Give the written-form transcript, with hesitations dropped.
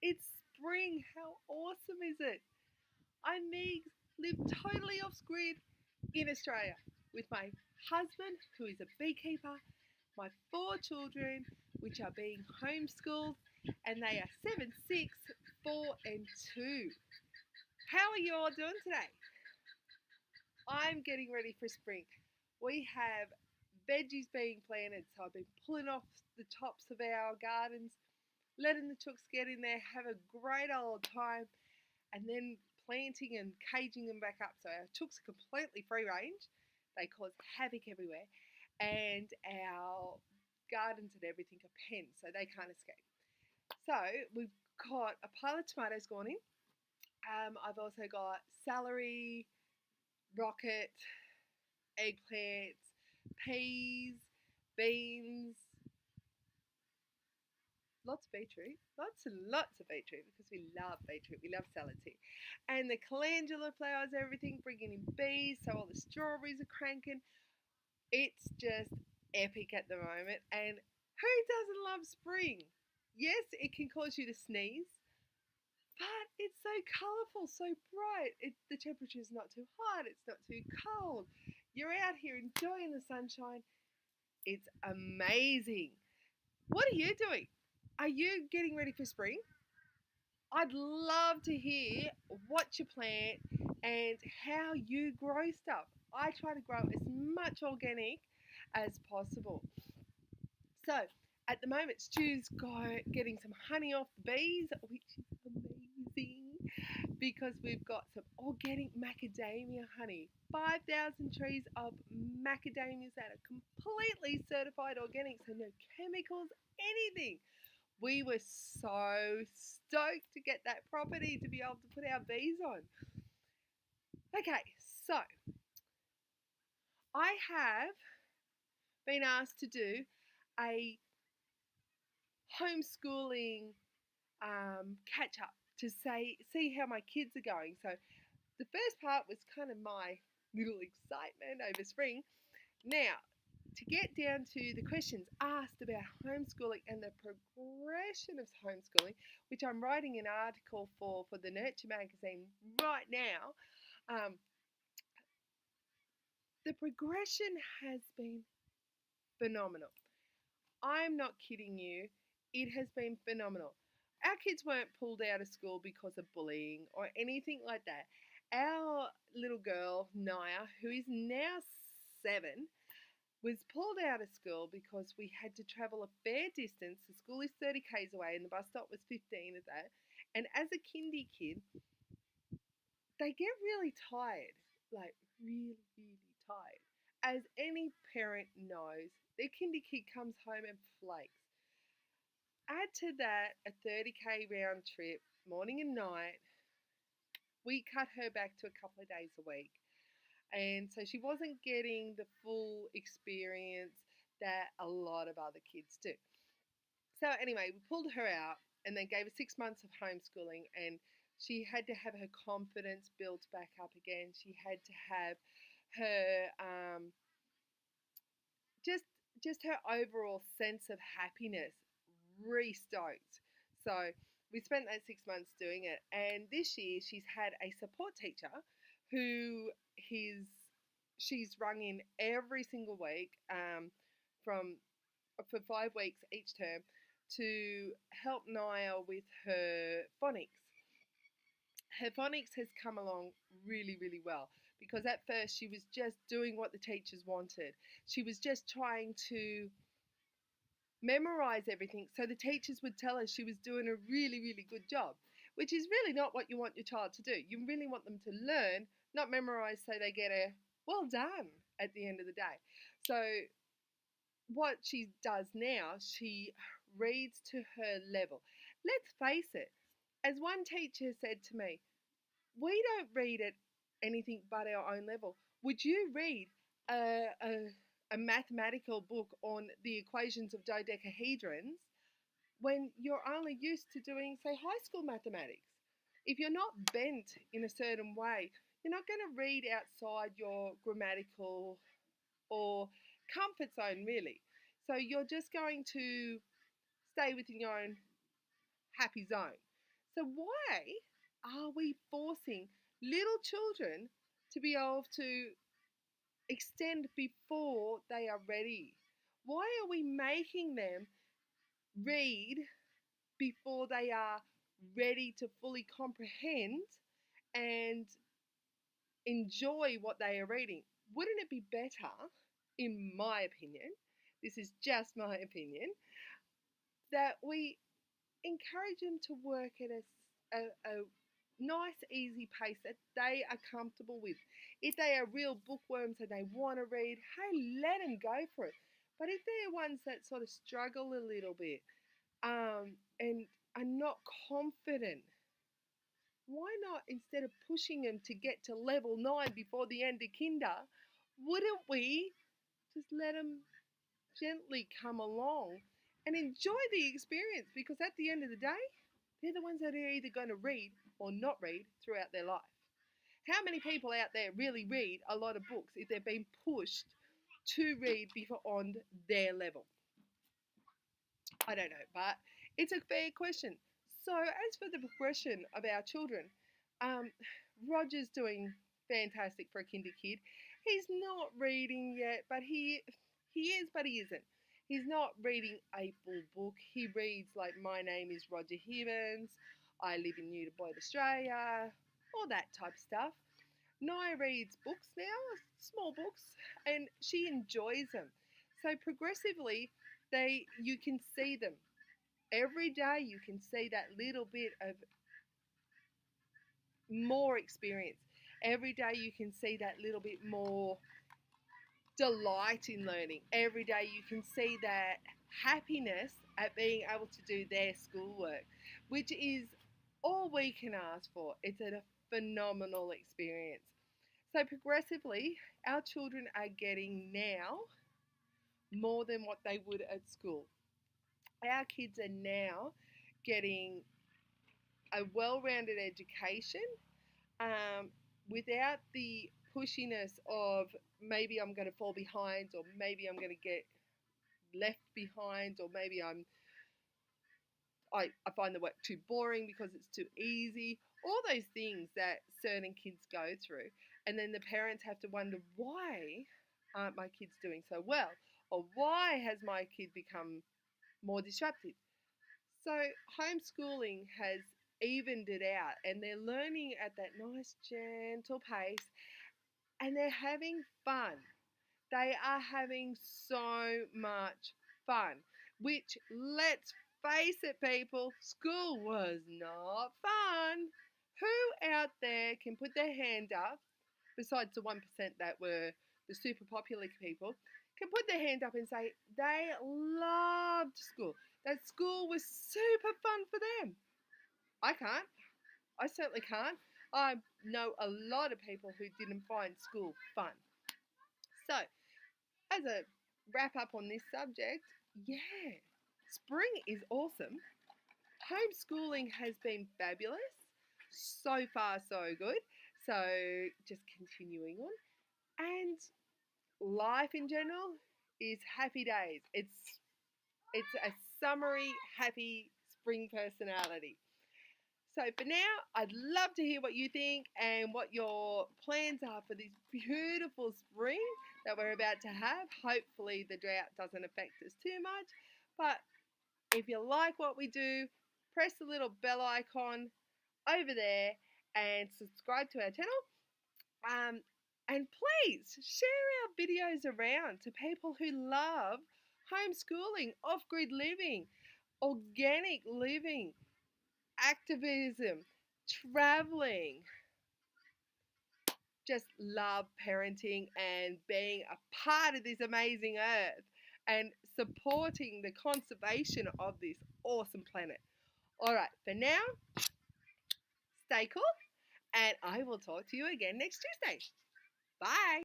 It's spring. How awesome is it? I'm Megs, live totally off grid in Australia with my husband, who is a beekeeper, my four children, which are being homeschooled, and they are 7, 6, 4, and 2. How are you all doing today? I'm getting ready for spring. We have veggies being planted, so I've been pulling off the tops of our gardens, letting the chooks get in there, have a great old time, and then planting and caging them back up. So our chooks are completely free range. They cause havoc everywhere. And our gardens and everything are pens, so they can't escape. So we've got a pile of tomatoes gone in. I've also got celery, rocket, eggplants, peas, beans, lots of beetroot, lots and lots of beetroot because we love beetroot. We love salads here. And the calendula flowers, everything, bringing in bees, so all the strawberries are cranking. It's just epic at the moment. And who doesn't love spring? Yes, it can cause you to sneeze, but it's so colourful, so bright. The temperature is not too hot, it's not too cold. You're out here enjoying the sunshine. It's amazing. What are you doing? Are you getting ready for spring? I'd love to hear what you plant and how you grow stuff. I try to grow as much organic as possible. So at the moment, Stu's getting some honey off the bees, which is amazing because we've got some organic macadamia honey. 5,000 trees of macadamias that are completely certified organic, so no chemicals, anything. We were so stoked to get that property to be able to put our bees on. Okay, so I have been asked to do a homeschooling catch up to see how my kids are going. So the first part was kind of my little excitement over spring. Now, to get down to the questions asked about homeschooling and the progression of homeschooling, which I'm writing an article for the Nurture magazine right now, um, the progression has been phenomenal. I'm not kidding you. It has been phenomenal. Our kids weren't pulled out of school because of bullying or anything like that. Our little girl, Naya, who is now 7, was pulled out of school because we had to travel a fair distance. The school is 30 k's away and the bus stop was 15 of that. And as a kindy kid, they get really tired, like really, really tired. As any parent knows, their kindy kid comes home and flakes. Add to that a 30k round trip, morning and night. We cut her back to a couple of days a week. And so she wasn't getting the full experience that a lot of other kids do. So anyway, we pulled her out and then gave her 6 months of homeschooling, and she had to have her confidence built back up again. She had to have her just just her overall sense of happiness restoked. So we spent that 6 months doing it, and this year she's had a support teacher who he's she's rung in every single week from for 5 weeks each term to help Naya with her phonics. Her phonics has come along really, really well because at first she was just doing what the teachers wanted. She was just trying to memorize everything so the teachers would tell her she was doing a really, really good job, which is really not what you want your child to do. You really want them to learn, not memorize so they get a well done at the end of the day. So what she does now, she reads to her level. Let's face it, as one teacher said to me, we don't read at anything but our own level. Would you read a mathematical book on the equations of dodecahedrons when you're only used to doing, say, high school mathematics? If you're not bent in a certain way, you're not going to read outside your grammatical or comfort zone, really. So you're just going to stay within your own happy zone. So why are we forcing little children to be able to extend before they are ready? Why are we making them read before they are ready to fully comprehend and enjoy what they are reading? Wouldn't it be better, in my opinion, this is just my opinion, that we encourage them to work at a nice, easy pace that they are comfortable with? If they are real bookworms and they want to read, hey, let them go for it. But if they're ones that sort of struggle a little bit and are not confident, why not, instead of pushing them to get to level 9 before the end of kinder, wouldn't we just let them gently come along and enjoy the experience? Because at the end of the day, they're the ones that are either going to read or not read throughout their life. How many people out there really read a lot of books if they've been pushed to read beyond their level? I don't know, but it's a fair question. So, as for the progression of our children, um, Roger's doing fantastic for a kinder kid. He's not reading yet, but he is, but he isn't. He's not reading a full book. He reads like My Name is Roger Hibbins, I Live in Newtown, Australia, all that type of stuff. Naya reads books now, small books, and she enjoys them. So progressively, you can see them every day. You can see that little bit of more experience. Every day you can see that little bit more delight in learning. Every day you can see that happiness at being able to do their schoolwork, which is all we can ask for. It's a phenomenal experience. So progressively, our children are getting now more than what they would at school. Our kids are now getting a well-rounded education without the pushiness of maybe I'm going to fall behind, or maybe I'm going to get left behind, or maybe I find the work too boring because it's too easy. All those things that certain kids go through, and then the parents have to wonder, why aren't my kids doing so well, or why has my kid become more disruptive? So homeschooling has evened it out, and they're learning at that nice gentle pace, and they're having fun. They are having so much fun, which, let's face it, people, school was not fun. Who out there can put their hand up, besides the 1% that were the super popular people, can put their hand up and say they loved school, that school was super fun for them? I can't. I certainly can't. I know a lot of people who didn't find school fun. So, as a wrap up on this subject, yeah, spring is awesome. Homeschooling has been fabulous. So far, so good. So, just continuing on. And life in general is happy days. It's a summery, happy spring personality. So for now, I'd love to hear what you think and what your plans are for this beautiful spring that we're about to have. Hopefully the drought doesn't affect us too much. But if you like what we do, press the little bell icon over there and subscribe to our channel. And please share our videos around to people who love homeschooling, off-grid living, organic living, activism, traveling, just love parenting and being a part of this amazing earth and supporting the conservation of this awesome planet. All right, for now, stay cool, and I will talk to you again next Tuesday. Bye.